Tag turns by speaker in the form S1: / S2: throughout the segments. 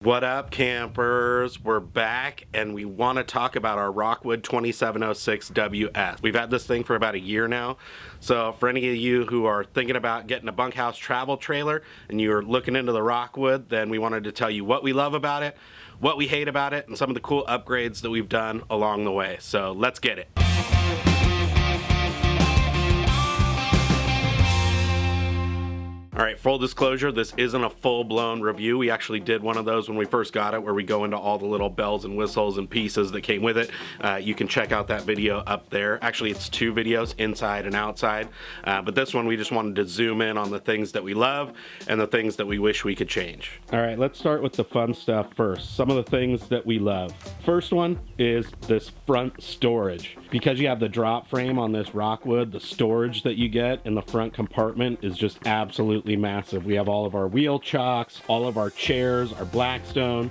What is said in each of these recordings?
S1: What up, campers? We're back and we want to talk about our Rockwood 2706ws. We've had this thing for about a year now, so for any of you who are thinking about getting a bunkhouse travel trailer and you're looking into the Rockwood, then we wanted to tell you what we love about it, what we hate about it, and some of the cool upgrades that we've done along the way. So let's get it. All right, full disclosure, this isn't a full-blown review. We actually did one of those when we first got it, where we go into all the little bells and whistles and pieces that came with it. You can check out that video up there. Actually, it's two videos, inside and outside. But this one, we just wanted to zoom in on the things that we love and the things that we wish we could change. All right, let's start with the fun stuff first. Some of the things that we love. First one is this front storage. Because you have the drop frame on this Rockwood, the storage that you get in the front compartment is just absolutely massive. We have all of our wheel chocks, all of our chairs, our Blackstone,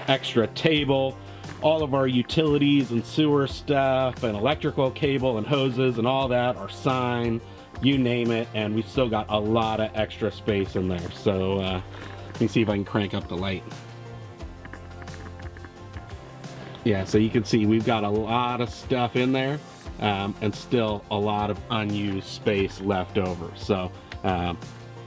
S1: extra table, all of our utilities and sewer stuff and electrical cable and hoses and all that, our sign, you name it, and we've still got a lot of extra space in there. So let me see if I can crank up the light. Yeah, so you can see we've got a lot of stuff in there and still a lot of unused space left over. So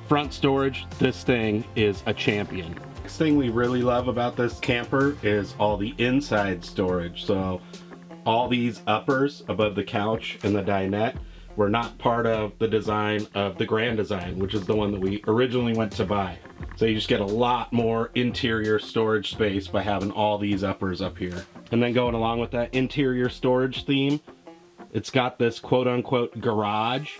S1: front storage, this thing is a champion. Next thing we really love about this camper is all the inside storage. So all these uppers above the couch and the dinette were not part of the design of the Grand Design, which is the one that we originally went to buy. So you just get a lot more interior storage space by having all these uppers up here. And then going along with that interior storage theme, it's got this quote-unquote garage,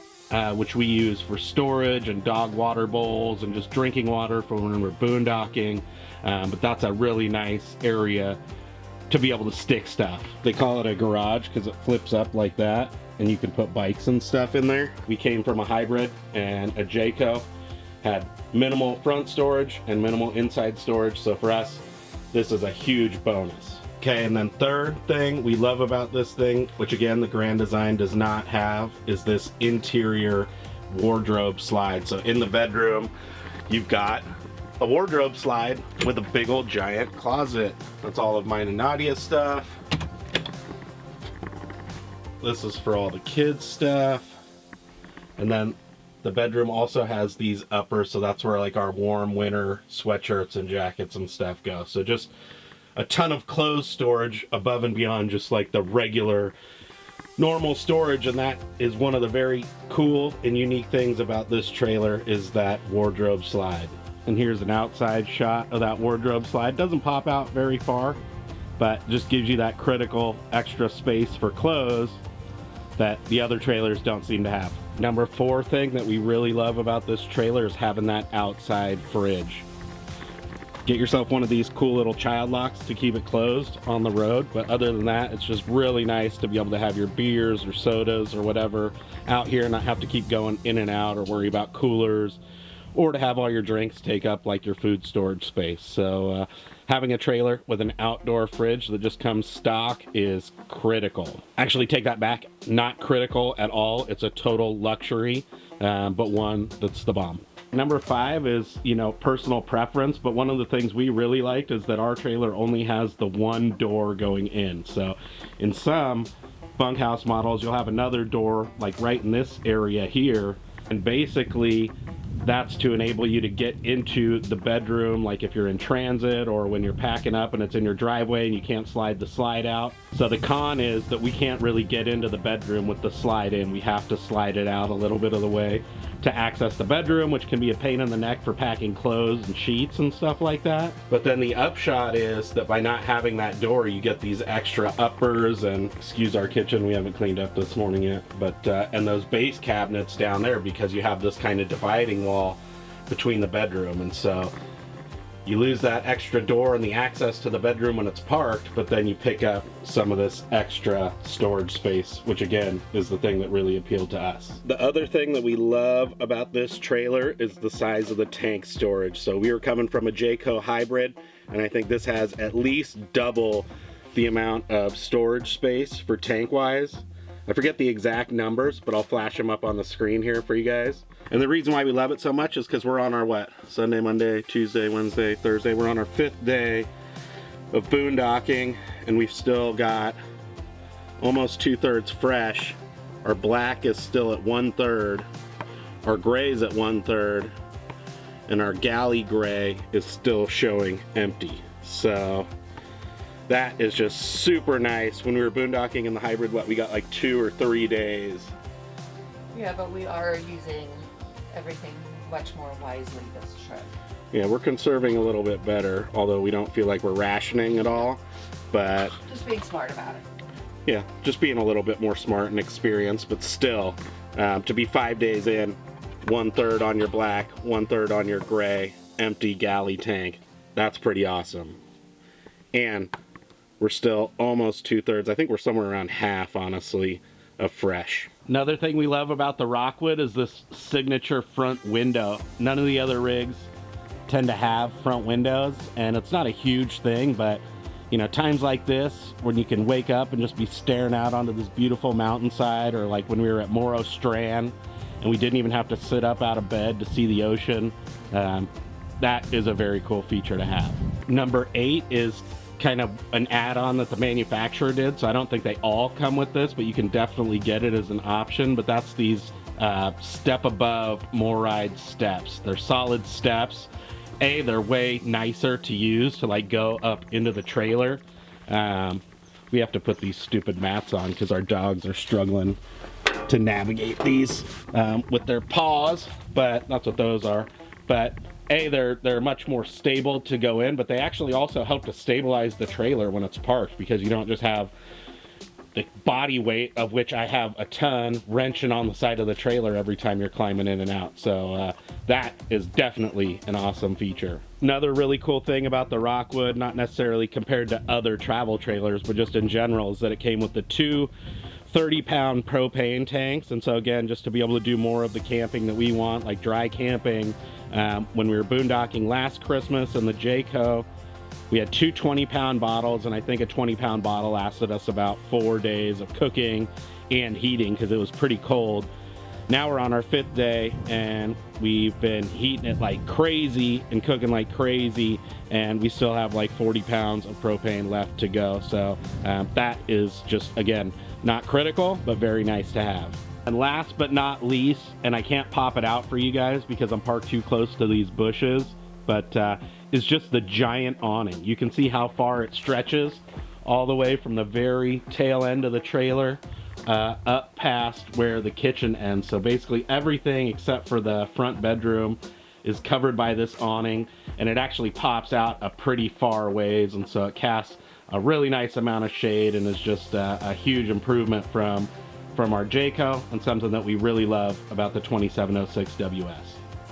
S1: which we use for storage and dog water bowls and just drinking water for when we're boondocking. But that's a really nice area to be able to stick stuff. They call it a garage because it flips up like that, and you can put bikes and stuff in there. We came from a hybrid, and a Jayco had minimal front storage and minimal inside storage. So for us, this is a huge bonus. Okay, and then third thing we love about this thing, which again the Grand Design does not have, is this interior wardrobe slide. So in the bedroom, you've got a wardrobe slide with a big old giant closet. That's all of mine and Nadia's stuff. This is for all the kids' stuff. And then the bedroom also has these uppers, so that's where like our warm winter sweatshirts and jackets and stuff go. So just a ton of clothes storage above and beyond just like the regular normal storage. And that is one of the very cool and unique things about this trailer, is that wardrobe slide. And here's an outside shot of that wardrobe slide. Doesn't pop out very far, but just gives you that critical extra space for clothes that the other trailers don't seem to have. Number 4 thing that we really love about this trailer is having that outside fridge. Get yourself one of these cool little child locks to keep it closed on the road, but other than that, it's just really nice to be able to have your beers or sodas or whatever out here and not have to keep going in and out or worry about coolers, or to have all your drinks take up like your food storage space. So having a trailer with an outdoor fridge that just comes stock is critical. Actually, take that back, not critical at all. It's a total luxury, but one that's the bomb. Number 5 is, personal preference, but one of the things we really liked is that our trailer only has the one door going in. So in some bunkhouse models, you'll have another door like right in this area here, and basically that's to enable you to get into the bedroom, like if you're in transit or when you're packing up and it's in your driveway and you can't slide the slide out. So the con is that we can't really get into the bedroom with the slide in. We have to slide it out a little bit of the way to access the bedroom, which can be a pain in the neck for packing clothes and sheets and stuff like that. But then the upshot is that by not having that door, you get these extra uppers, and excuse our kitchen, we haven't cleaned up this morning yet, but and those base cabinets down there, because you have this kind of dividing wall between the bedroom. And so you lose that extra door and the access to the bedroom when it's parked, but then you pick up some of this extra storage space, which again is the thing that really appealed to us. The other thing that we love about this trailer is the size of the tank storage. So we were coming from a Jayco hybrid, and I think this has at least double the amount of storage space for tank wise. I forget the exact numbers, but I'll flash them up on the screen here for you guys. And the reason why we love it so much is because we're on our what? Sunday, Monday, Tuesday, Wednesday, Thursday. We're on our 5th day of boondocking, and we've still got almost 2/3 fresh. Our black is still at 1/3. Our gray's at 1/3. And our galley gray is still showing empty. So that is just super nice. When we were boondocking in the hybrid, what, we got like 2 or 3 days.
S2: Yeah, but we are using everything much more wisely this trip.
S1: Yeah, we're conserving a little bit better, although we don't feel like we're rationing at all, but
S2: just being smart about it.
S1: Yeah, just being a little bit more smart and experienced, but still, to be 5 days in, 1/3 on your black, 1/3 on your gray, empty galley tank, that's pretty awesome. And we're still almost 2/3, I think we're somewhere around half, honestly, of fresh. Another thing we love about the Rockwood is this signature front window. None of the other rigs tend to have front windows, and it's not a huge thing, but you know, times like this when you can wake up and just be staring out onto this beautiful mountainside, or like when we were at Morro Strand and we didn't even have to sit up out of bed to see the ocean, that is a very cool feature to have. Number 8 is kind of an add-on that the manufacturer did, so I don't think they all come with this, but you can definitely get it as an option. But that's these step above MORryde steps. They're solid steps. They're way nicer to use to like go up into the trailer. We have to put these stupid mats on because our dogs are struggling to navigate these with their paws, but that's what those are. But they're much more stable to go in, but they actually also help to stabilize the trailer when it's parked, because you don't just have the body weight, of which I have a ton, wrenching on the side of the trailer every time you're climbing in and out. So that is definitely an awesome feature. Another really cool thing about the Rockwood, not necessarily compared to other travel trailers, but just in general, is that it came with the 2 30-pound propane tanks. And so again, just to be able to do more of the camping that we want, like dry camping. When we were boondocking last Christmas in the Jayco, we had 2 20-pound bottles, and I think a 20-pound bottle lasted us about 4 days of cooking and heating because it was pretty cold. Now we're on our 5th day, and we've been heating it like crazy and cooking like crazy, and we still have like 40 pounds of propane left to go. So that is just, again, not critical, but very nice to have. And last but not least, and I can't pop it out for you guys because I'm parked too close to these bushes, but is just the giant awning. You can see how far it stretches all the way from the very tail end of the trailer up past where the kitchen ends. So basically everything except for the front bedroom is covered by this awning, and it actually pops out a pretty far ways, and so it casts a really nice amount of shade and is just a huge improvement from our Jayco, and something that we really love about the 2706ws.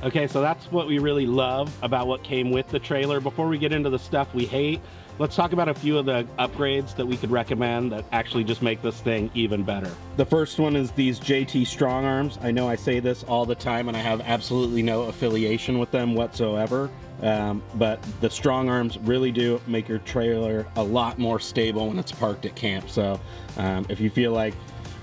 S1: Okay, so that's what we really love about what came with the trailer. Before we get into the stuff we hate, let's talk about a few of the upgrades that we could recommend that actually just make this thing even better. The first one is these JT Strong Arms. I know I say this all the time and I have absolutely no affiliation with them whatsoever, but the Strong Arms really do make your trailer a lot more stable when it's parked at camp. So if you feel like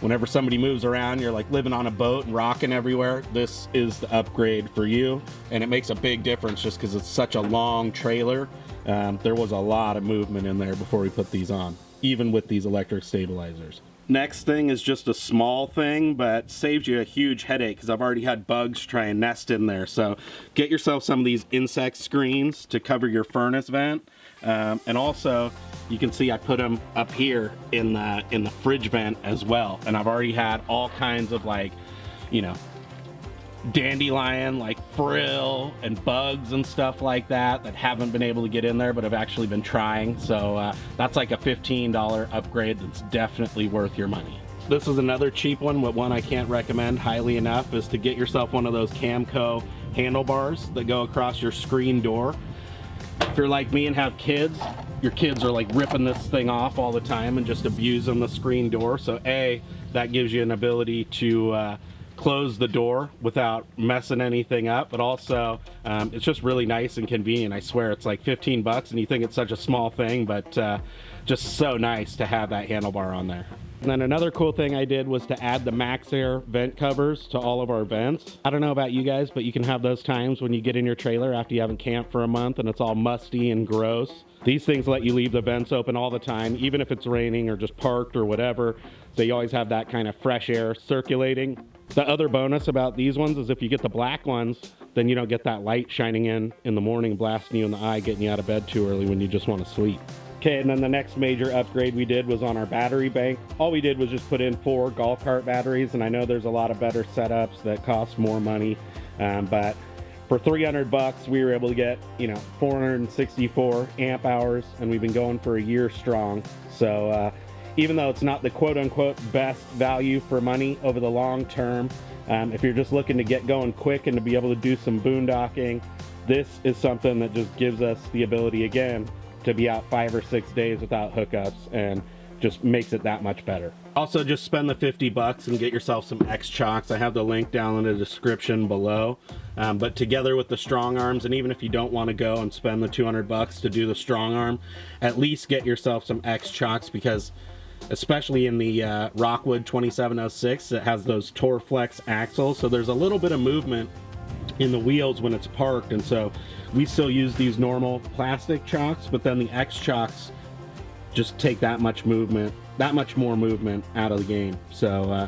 S1: whenever somebody moves around, you're like living on a boat and rocking everywhere, this is the upgrade for you. And it makes a big difference just because it's such a long trailer. There was a lot of movement in there before we put these on, even with these electric stabilizers. Next thing is just a small thing, but saves you a huge headache because I've already had bugs try and nest in there. So get yourself some of these insect screens to cover your furnace vent. And also, you can see I put them up here in the fridge vent as well. And I've already had all kinds of, like, you know, dandelion, like frill and bugs and stuff like that haven't been able to get in there, but have actually been trying. So that's like a $15 upgrade that's definitely worth your money. This is another cheap one, but one I can't recommend highly enough, is to get yourself one of those Camco handlebars that go across your screen door. If you're like me and have kids, your kids are like ripping this thing off all the time and just abusing the screen door. So that gives you an ability to close the door without messing anything up, but also it's just really nice and convenient. I swear it's like 15 bucks and you think it's such a small thing, but just so nice to have that handlebar on there. And then another cool thing I did was to add the Max Air vent covers to all of our vents. I don't know about you guys, but you can have those times when you get in your trailer after you haven't camped for a month and it's all musty and gross. These things let you leave the vents open all the time, even if it's raining or just parked or whatever. So you always have that kind of fresh air circulating. The other bonus about these ones is if you get the black ones, then you don't get that light shining in the morning, blasting you in the eye, getting you out of bed too early when you just want to sleep. Okay, and then the next major upgrade we did was on our battery bank. All we did was just put in 4 golf cart batteries, and I know there's a lot of better setups that cost more money, but for $300 we were able to get, 464 amp hours, and we've been going for a year strong. So even though it's not the quote-unquote best value for money over the long term, if you're just looking to get going quick and to be able to do some boondocking, this is something that just gives us the ability again to be out 5 or 6 days without hookups, and just makes it that much better. Also, just spend the $50 and get yourself some X chocks. I have the link down in the description below. But together with the strong arms, and even if you don't want to go and spend the $200 to do the strong arm, at least get yourself some X chocks, because especially in the Rockwood 2706, it has those Torflex axles, so there's a little bit of movement in the wheels when it's parked, and so we still use these normal plastic chocks, but then the X chocks just take that much more movement out of the game. So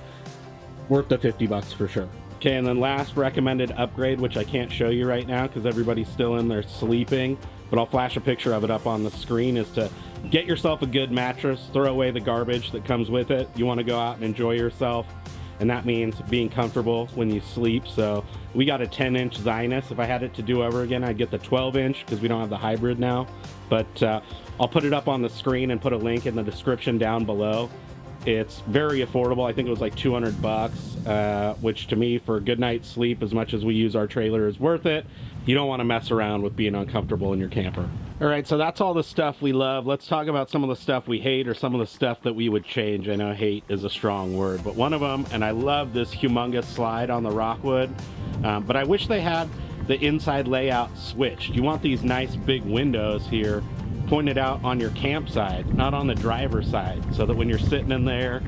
S1: worth the $50 for sure. Okay, and then last recommended upgrade, which I can't show you right now because everybody's still in there sleeping, but I'll flash a picture of it up on the screen, is to get yourself a good mattress, throw away the garbage that comes with it. You want to go out and enjoy yourself, and that means being comfortable when you sleep. So we got a 10-inch Zionist. If I had it to do over again, I'd get the 12-inch because we don't have the hybrid now. But I'll put it up on the screen and put a link in the description down below. It's very affordable. I think it was like $200, which to me, for a good night's sleep, as much as we use our trailer, is worth it. You don't want to mess around with being uncomfortable in your camper. All right, so that's all the stuff we love. Let's talk about some of the stuff we hate, or some of the stuff that we would change. I know hate is a strong word, but one of them, and I love this humongous slide on the Rockwood, but I wish they had the inside layout switched. You want these nice big windows here pointed out on your campsite, not on the driver's side, so that when you're sitting in there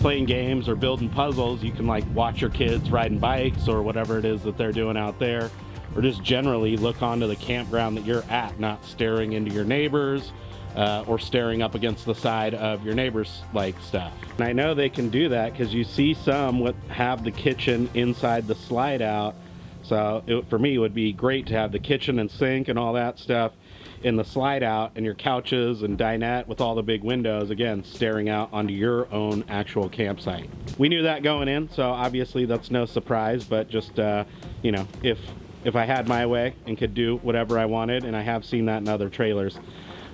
S1: playing games or building puzzles, you can like watch your kids riding bikes or whatever it is that they're doing out there, or just generally look onto the campground that you're at, not staring into your neighbors or staring up against the side of your neighbor's like stuff. And I know they can do that because you see some have the kitchen inside the slide out. So for me, it would be great to have the kitchen and sink and all that stuff in the slide out, and your couches and dinette with all the big windows, again, staring out onto your own actual campsite. We knew that going in, so obviously that's no surprise, but just, if I had my way and could do whatever I wanted, and I have seen that in other trailers,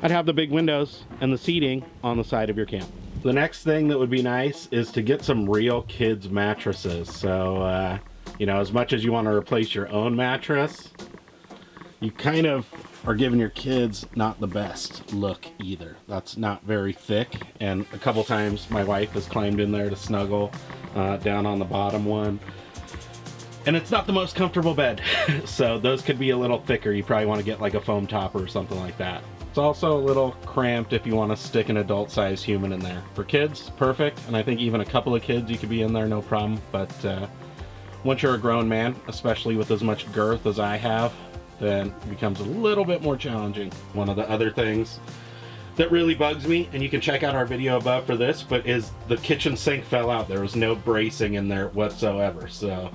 S1: I'd have the big windows and the seating on the side of your camp. The next thing that would be nice is to get some real kids mattresses. So, as much as you want to replace your own mattress, you kind of are giving your kids not the best look either. That's not very thick, and a couple times my wife has climbed in there to snuggle down on the bottom one, and it's not the most comfortable bed. So those could be a little thicker. You probably want to get like a foam topper or something like that. It's also a little cramped if you want to stick an adult-sized human in there. For kids, perfect, and I think even a couple of kids you could be in there no problem, but once you're a grown man, especially with as much girth as I have, then it becomes a little bit more challenging. One of the other things that really bugs me, and you can check out our video above for this, but is the kitchen sink fell out. There was no bracing in there whatsoever. So,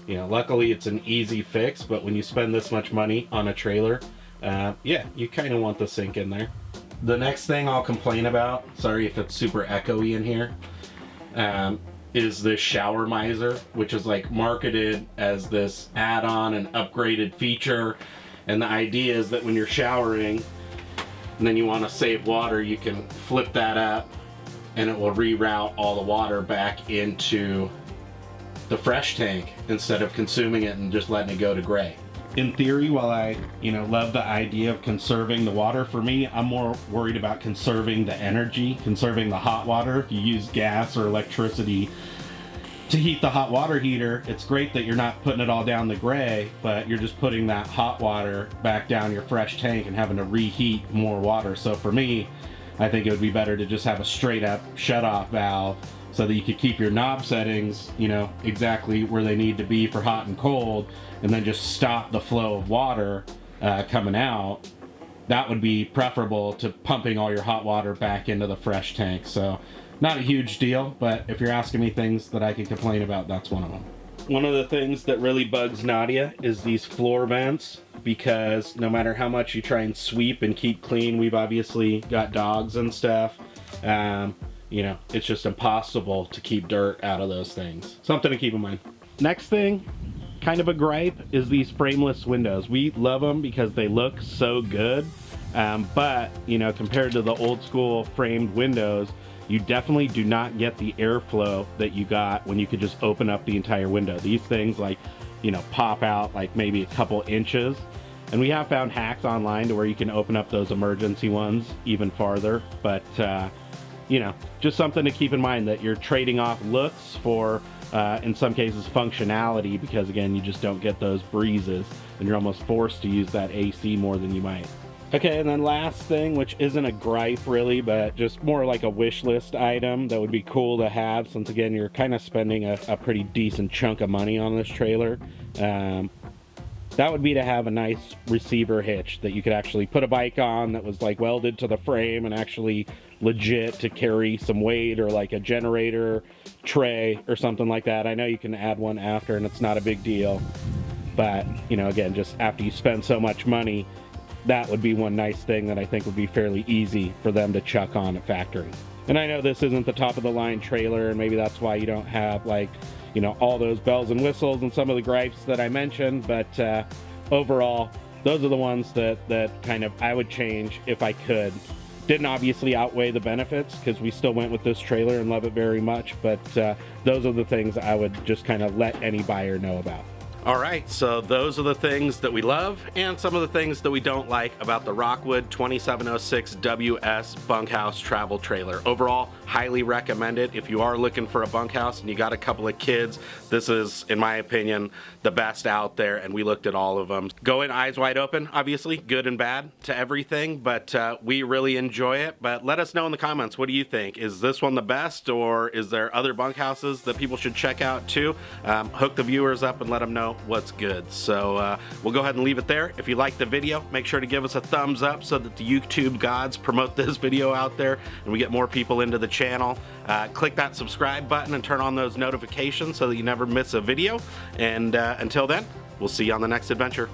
S1: luckily it's an easy fix, but when you spend this much money on a trailer, you kind of want the sink in there. The next thing I'll complain about, sorry if it's super echoey in here, is this shower miser, which is like marketed as this add-on and upgraded feature. And the idea is that when you're showering and then you want to save water, you can flip that up and it will reroute all the water back into the fresh tank instead of consuming it and just letting it go to gray. In theory, while I love the idea of conserving the water, for me, I'm more worried about conserving the energy, conserving the hot water. If you use gas or electricity to heat the hot water heater, it's great that you're not putting it all down the gray, but you're just putting that hot water back down your fresh tank and having to reheat more water. So for me, I think it would be better to just have a straight up shut off valve so that you could keep your knob settings, you know, exactly where they need to be for hot and cold, and then just stop the flow of water coming out. That would be preferable to pumping all your hot water back into the fresh tank. So not a huge deal, but if you're asking me things that I can complain about, that's one of them. One of the things that really bugs Nadia is these floor vents, because no matter how much you try and sweep and keep clean, we've obviously got dogs and stuff, you know, it's just impossible to keep dirt out of those things. Something to keep in mind. Next thing, kind of a gripe, is these frameless windows. We love them because they look so good, but you know, compared to the old school framed windows, you definitely do not get the airflow that you got when you could just open up the entire window. These things, like, you know, pop out like maybe a couple inches, and we have found hacks online to where you can open up those emergency ones even farther, but you know, just something to keep in mind, that you're trading off looks for in some cases functionality, because again, you just don't get those breezes and you're almost forced to use that AC more than you might. Okay, and then last thing, which isn't a gripe really, but just more like a wish list item that would be cool to have, since again, you're kind of spending a pretty decent chunk of money on this trailer. That would be to have a nice receiver hitch that you could actually put a bike on, that was like welded to the frame and actually legit to carry some weight, or like a generator tray or something like that. I know you can add one after and it's not a big deal, but you know, again, just after you spend so much money, that would be one nice thing that I think would be fairly easy for them to chuck on at factory. And I know this isn't the top of the line trailer, and maybe that's why you don't have, like, you know, all those bells and whistles and some of the gripes that I mentioned, but overall, those are the ones that kind of I would change if I could. Didn't obviously outweigh the benefits, because we still went with this trailer and love it very much, but those are the things I would just kind of let any buyer know about. All right, so those are the things that we love and some of the things that we don't like about the Rockwood 2706ws bunkhouse travel trailer. Overall, highly recommend it. If you are looking for a bunkhouse and you got a couple of kids, this is, in my opinion, the best out there, and we looked at all of them. Go in eyes wide open, obviously, good and bad to everything, but we really enjoy it. But let us know in the comments, what do you think? Is this one the best, or is there other bunkhouses that people should check out too? Hook the viewers up and let them know what's good. So we'll go ahead and leave it there. If you liked the video, make sure to give us a thumbs up so that the YouTube gods promote this video out there and we get more people into the channel. Click that subscribe button and turn on those notifications so that you never miss a video. And until then, we'll see you on the next adventure.